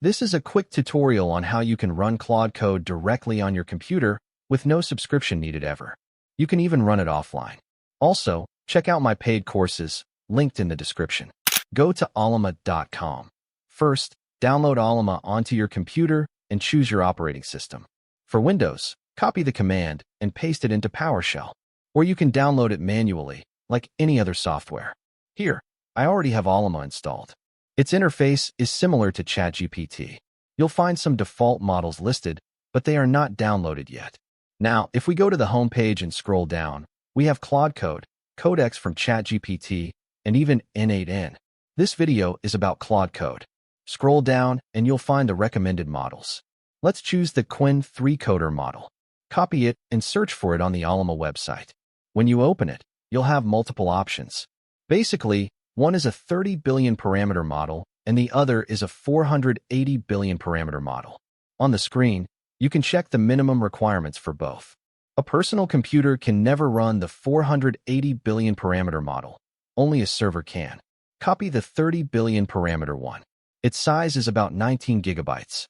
This is a quick tutorial on how you can run Claude Code directly on your computer with no subscription needed ever. You can even run it offline. Also, check out my paid courses, linked in the description. Go to Ollama.com. First, download Ollama onto your computer and choose your operating system. For Windows, copy the command and paste it into PowerShell, or you can download it manually, like any other software. Here, I already have Alma installed. Its interface is similar to ChatGPT. You'll find some default models listed, but they are not downloaded yet. Now, if we go to the home page and scroll down, we have Claude Code, Codex from ChatGPT, and even N8N. This video is about Claude Code. Scroll down and you'll find the recommended models. Let's choose the Qwen 3-coder model. Copy it and search for it on the Alma website. When you open it, you'll have multiple options. Basically, one is a 30 billion parameter model and the other is a 480 billion parameter model. On the screen, you can check the minimum requirements for both. A personal computer can never run the 480 billion parameter model. Only a server can. Copy the 30 billion parameter one. Its size is about 19 gigabytes.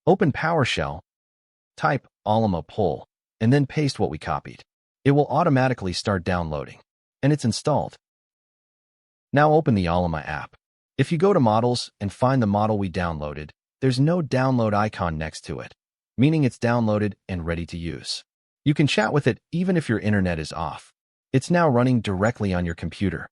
Open PowerShell, type Ollama pull, and then paste what we copied. It will automatically start downloading, and it's installed. Now open the Ollama app. If you go to Models and find the model we downloaded, there's no download icon next to it, meaning it's downloaded and ready to use. You can chat with it even if your internet is off. It's now running directly on your computer.